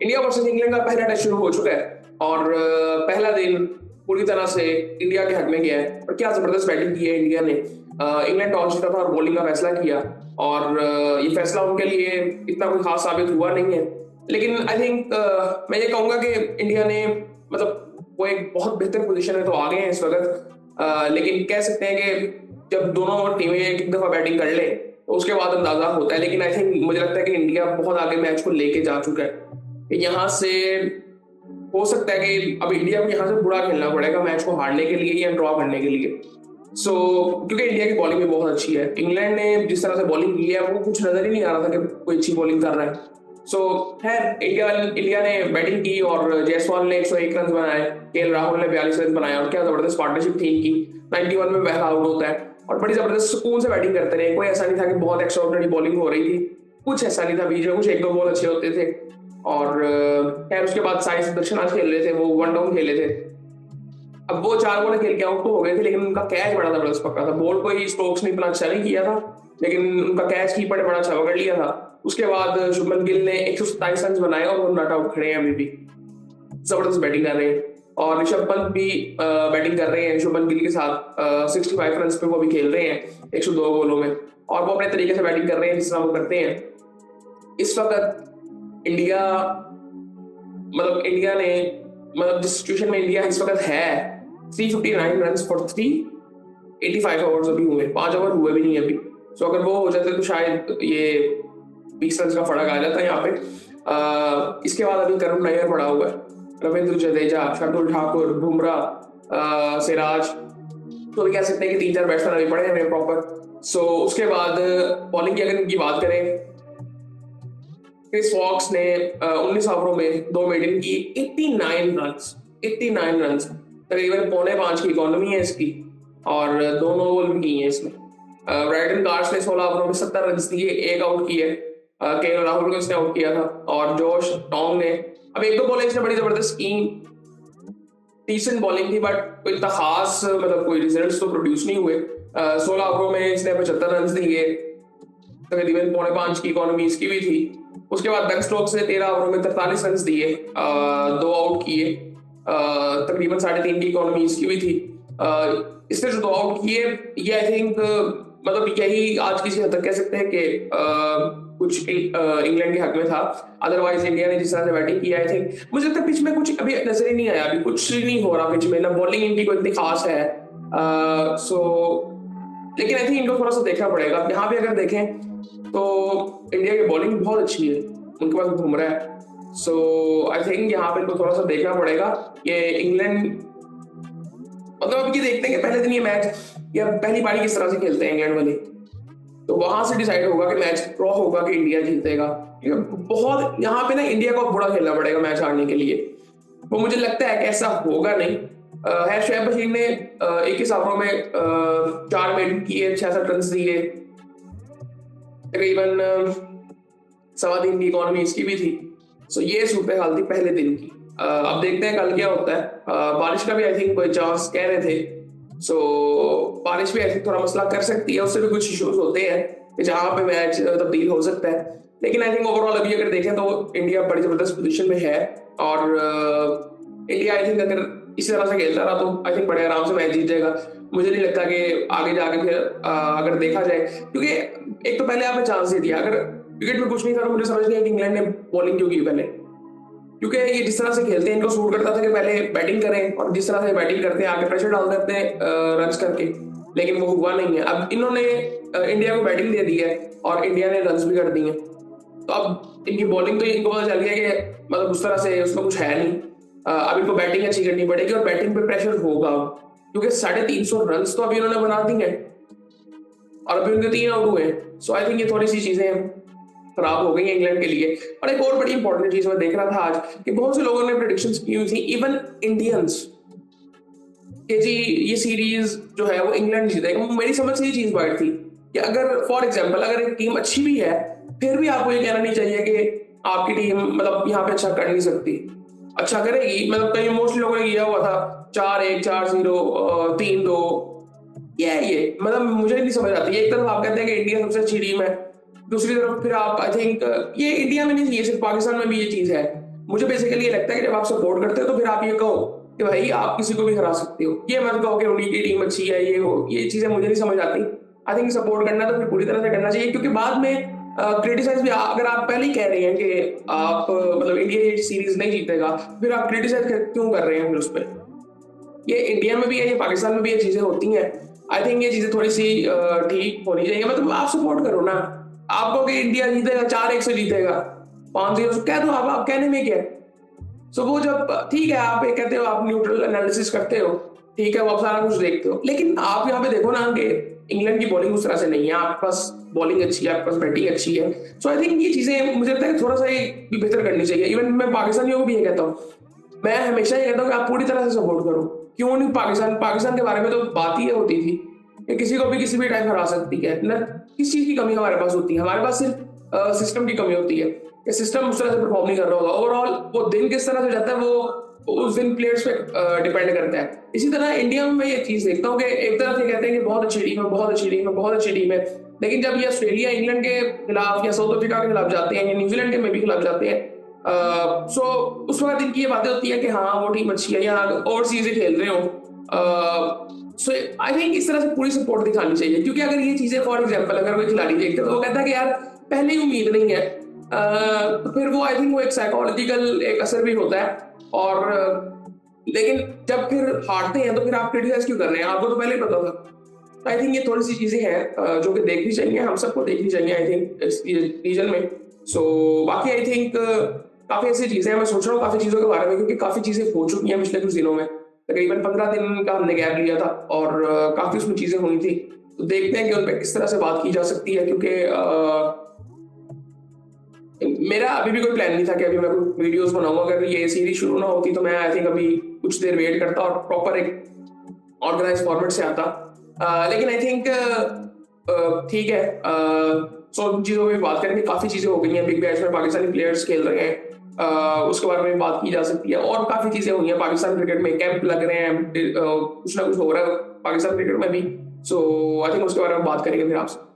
India versus England का पहला test शुरू हो चुका है और पहला दिन पूरी तरह से इंडिया के हक में गया है। और क्या जबरदस्त बैटिंग की है इंडिया ने। इंग्लैंड टॉस जीता था और बॉलिंग का फैसला किया और ये फैसला उनके लिए इतना कोई खास साबित हुआ नहीं है। लेकिन आई थिंक मैं ये कहूंगा कि इंडिया ने मतलब वो एक बहुत बेहतर पोजीशन में तो आ गए हैं इस वक्त। लेकिन कह सकते हैं कि जब दोनों टीमें एक दफा बैटिंग कर ले तो उसके बाद अंदाजा होता है। लेकिन आई थिंक मुझे लगता है कि इंडिया बहुत आगे मैच को लेके जा चुका है। यहाँ से हो सकता है कि अब इंडिया को यहाँ से बुरा खेलना पड़ेगा मैच को हारने के लिए या ड्रॉ करने के लिए। क्योंकि इंडिया की बॉलिंग भी बहुत अच्छी है। इंग्लैंड ने जिस तरह से बॉलिंग की है वो कुछ नजर ही नहीं आ रहा था कि कोई अच्छी बॉलिंग कर रहा है। खैर इंडिया ने बैटिंग की और जायसवाल ने 101 रन बनाए, केएल राहुल ने 42 रन बनाए और क्या जबरदस्त पार्टनरशिप थी इनकी। 91 में पहला आउट होता है और बड़ी जबरदस्त सुकून से बैटिंग करते रहे। कोई ऐसा नहीं था कि बहुत एक्स्ट्राऑर्डिनरी बॉलिंग हो रही थी, कुछ ऐसा नहीं था। बीच में कुछ एक दो बॉल अच्छे होते थे और खैर उसके बाद साई सुदर्शन आज खेल रहे थे, वो वन डाउन खेले थे। अब वो 4 बॉल खेल के आउट तो हो गए थे लेकिन उनका कैच बड़ा जबरदस्त पकड़ा था। बॉल को ही स्टोक्स ने इतना अच्छा नहीं किया था लेकिन उनका कैच कीपर ने बड़ा अच्छा पकड़ लिया था। उसके बाद शुभमन गिल ने 127 रन बनाए और वो नॉट आउट खड़े हैं अभी भी, जबरदस्त बैटिंग कर रहे हैं। और ऋषभ पंत भी बैटिंग कर रहे हैं शुभमन गिल के साथ। 65 रन पे वो भी खेल रहे हैं 102 बॉलों में और वो अपने तरीके से बैटिंग कर रहे हैं जिस तरह वो करते हैं। इस वक्त इंडिया ने जिस सिचुएशन में इंडिया इस वक्त है 359 रन फॉर 385 ओवर्स अभी हुए, 5 ओवर हुए भी नहीं अभी। अगर वो हो जाते तो शायद ये 20 रन का फर्क आ जाता है यहाँ पे। इसके बाद अभी करुण नायर पड़ा हुआ है, रविंद्र जडेजा, शार्दुल ठाकुर, बुमराह, सिराज, तो भी कह सकते हैं कि 3-4 बैट्समैन अभी पड़े हैं प्रॉपर। उसके बाद बॉलिंग की अगर इनकी बात करें, क्रिस वॉक्स ने 19 ओवरों में 2 मेडन की 89 रन, तकरीबन 4.5 की इकोनॉमी है इसकी और 2 नो बॉल भी की है इसमें। ब्राइडन कार्स ने 16 ओवरों में 70 रन दिए, 1 आउट किए। केएल राहुल को इसने आउट किया था और जोश टोंग ने अब 1-2 बॉल इसने बड़ी जबरदस्त की, डिसेंट बॉलिंग थी बट इतना खास कोई रिजल्ट्स तो प्रोड्यूस नहीं हुए। 16 ओवरों में इसने 75 रन दिए, तकरीबन 4.5 की इकोनॉमी इसकी भी थी। उसके बाद बेन स्टोक्स ने 13 ओवरों में 43 रन दिए, 2 आउट किए, तकरीबन 3.5 की इकोनॉमी इसकी भी थी। इसने जो 2 आउट किए ये आई थिंक यही आज किसी हद तक कह सकते हैं कि कुछ इंग्लैंड के हक में था। अदरवाइज इंडिया ने जिस तरह से बैटिंग की आई थिंक मुझे लगता है पिच में कुछ अभी नजर ही नहीं आया, अभी कुछ नहीं हो रहा पिच में, ना बॉलिंग इनकी कोई इतनी खास है। लेकिन आई थिंक इनको थोड़ा सा देखना पड़ेगा। यहाँ पे अगर देखें तो इंडिया की बॉलिंग बहुत अच्छी है, उनके पास बुमराह है। आई थिंक यहाँ पे इनको थोड़ा सा देखना पड़ेगा। ये इंग्लैंड अब ये देखते हैं कि पहले दिन ये मैच या पहली पारी किस तरह से खेलते हैं इंग्लैंड वाले, तो वहां से डिसाइड होगा कि मैच ड्रॉ होगा कि इंडिया जीतेगा। बहुत यहाँ पे ना इंडिया को बुरा खेलना पड़ेगा मैच हारने के लिए। वो मुझे लगता है कि ऐसा होगा नहीं। शोएब बशीर ने 21 ओवरों में 4 मेडन किए, 66 रन दिए, तकरीबन 3.25 की इकोनॉमी इसकी भी थी। ये सूरत हाल थी पहले दिन की। अब देखते हैं कल क्या होता है। बारिश का भी आई थिंक कोई चांस कह रहे थे, बारिश भी आई थिंक थोड़ा मसला कर सकती है, उससे भी कुछ इश्यूज होते हैं कि जहां पे मैच तब्दील हो सकता है। लेकिन आई थिंक ओवरऑल अभी अगर देखें तो इंडिया बड़ी जबरदस्त पोजीशन में है और इंडिया आई थिंक अगर इसी तरह से खेलता रहा तो आई थिंक बड़े आराम से मैच जीत जाएगा। मुझे नहीं लगता कि आगे जाके फिर अगर देखा जाए, क्योंकि एक तो पहले आपने चांस दे दिया, अगर विकेट में कुछ नहीं था तो मुझे समझ नहीं आया कि इंग्लैंड ने बॉलिंग क्यों की पहले, क्योंकि ये जिस तरह से खेलते हैं इनको सूट करता था कि पहले बैटिंग करें और जिस तरह से बैटिंग करते हैं आगे प्रेशर डाल देते हैं रन्स करके, लेकिन वो हुआ नहीं है। अब इन्होंने इंडिया को बैटिंग दे दी है और इंडिया ने रन्स भी कर दिए, तो अब इनकी बॉलिंग तो इनको पता चल गया कि उस तरह से उसमें कुछ है नहीं। अब इनको बैटिंग अच्छी करनी पड़ेगी और बैटिंग पे प्रेशर होगा क्योंकि 350 रन तो अभी उन्होंने बना दी है और अभी उनके 3 आउट हुए हैं। आई थिंक ये थोड़ी सी चीजें खराब हो गई है इंग्लैंड के लिए। और एक और बड़ी इंपॉर्टेंट चीज मैं देख रहा था आज कि बहुत से लोगों ने प्रेडिक्शंस की हुई थी, इवन इंडियंस, कि जी ये सीरीज जो है वो इंग्लैंड जीतेगा। मेरी समझ से ये चीज बैठ थी कि अगर फॉर एग्जांपल अगर एक टीम अच्छी भी है फिर भी आपको ये कहना नहीं चाहिए कि आपकी टीम यहाँ पे अच्छा कर नहीं सकती, अच्छा करेगी। कई मोस्टली लोगों ने किया हुआ था 4-1, 4-0, 3-2, ये मुझे नहीं समझ आती। एक तरफ आप कहते हैं कि इंडिया सबसे अच्छी टीम है, दूसरी तरफ फिर आप आई थिंक ये इंडिया में नहीं, ये सिर्फ पाकिस्तान में भी ये चीज है। मुझे बेसिकली ये लगता है कि जब आप सपोर्ट करते हो तो फिर आप ये कहो कि भाई आप किसी को भी हरा सकते हो, ये मत कहो कि उनकी टीम अच्छी है, ये चीजें मुझे नहीं समझ आती। आई थिंक सपोर्ट करना तो फिर पूरी तरह से करना चाहिए, क्योंकि बाद में क्रिटिसाइज भी अगर आप पहले ही कह रहे हैं कि आप मतलब इंडिया ये सीरीज नहीं जीतेगा, फिर आप क्रिटिसाइज क्यों कर रहे हैं फिर उस पर? ये इंडिया में भी है, ये पाकिस्तान में भी ये चीजें होती हैं। आई थिंक ये चीजें थोड़ी सी ठीक होनी चाहिए। मतलब आप सपोर्ट करो ना, आपको कि इंडिया जीतेगा, 4-1 से जीतेगा, 5-0 से कह दो, आप कहने में क्या है? सो वो जब ठीक है आप ये कहते हो, आप न्यूट्रल एनालिसिस करते हो, ठीक है, वो आप सारा कुछ देखते हो, लेकिन आप यहाँ पे देखो ना कि इंग्लैंड की बॉलिंग उस तरह से नहीं है, आपके पास बॉलिंग अच्छी है, आपके पास बैटिंग अच्छी है। सो आई थिंक ये चीजें मुझे लगता है कि थोड़ा सा भी बेहतर करनी चाहिए। इवन मैं पाकिस्तानियों को भी ये कहता हूँ, मैं हमेशा ये कहता हूँ कि आप पूरी तरह से सपोर्ट करो। क्यों नहीं? पाकिस्तान पाकिस्तान के बारे में तो बात ही ये होती थी कि किसी को भी किसी भी टाइम हरा सकती है ना। किस चीज की कमी हमारे पास होती है? हमारे पास सिर्फ सिस्टम की कमी होती है कि सिस्टम उस तरह से परफॉर्म नहीं कर रहा होगा। ओवरऑल वो दिन किस तरह से जाता है वो उस दिन प्लेयर्स पे डिपेंड करता है। इसी तरह इंडिया में मैं ये चीज देखता हूँ कि एक तरफ से कहते हैं कि बहुत अच्छी टीम है, बहुत अच्छी टीम है, बहुत अच्छी टीम है, लेकिन जब ये ऑस्ट्रेलिया इंग्लैंड के खिलाफ या साउथ अफ्रीका के खिलाफ जाते हैं या न्यूजीलैंड के में भी खिलाफ जाते हैं, सो उस वक्त इनकी ये बातें होती है कि हाँ वो टीम अच्छी है या ओवरसीज से खेल रहे हो। सो आई थिंक इस तरह से पूरी सपोर्ट दिखानी चाहिए, क्योंकि अगर ये चीजें फॉर एग्जांपल अगर कोई खिलाड़ी देखते तो वो कहता है कि यार पहले ही उम्मीद नहीं है, तो फिर वो आई थिंक वो एक साइकोलॉजिकल एक असर भी होता है। और लेकिन जब फिर हारते हैं तो फिर आप क्रिटिसाइज क्यों कर रहे हैं? आपको तो पहले ही पता था। आई थिंक ये थोड़ी सी चीजें हैं जो कि देखनी चाहिए, हम सबको देखनी चाहिए आई थिंक इस रीजन में। सो बाकी आई थिंक काफी ऐसी चीजें हैं, मैं सोच रहा हूँ काफी चीजों के बारे में, क्योंकि काफी चीजें हो चुकी हैं पिछले कुछ दिनों में। तकरीबन 15 दिन का हमने गैप लिया था और काफी उसमें चीजें हुई थी, तो देखते हैं कि उन पर किस तरह से बात की जा सकती है। क्योंकि मेरा अभी भी कोई प्लान नहीं था कि अभी मैं कोई वीडियोस बनाऊंगा। अगर ये सीरीज शुरू ना होती तो मैं आई थिंक अभी कुछ देर वेट करता और प्रॉपर एक ऑर्गेनाइज फॉर्मेट से आता। लेकिन आई थिंक ठीक है, सो उन चीज़ों में बात करेंगे। काफ़ी चीज़ें हो गई हैं, बिग बैश में पाकिस्तानी प्लेयर्स खेल रहे हैं, उसके बारे में बात की जा सकती है। और काफ़ी चीज़ें हुई हैं पाकिस्तान क्रिकेट में, कैंप लग रहे हैं, कुछ ना कुछ हो रहा है पाकिस्तान क्रिकेट में भी। सो आई थिंक उसके बारे में बात करेंगे फिर आपसे।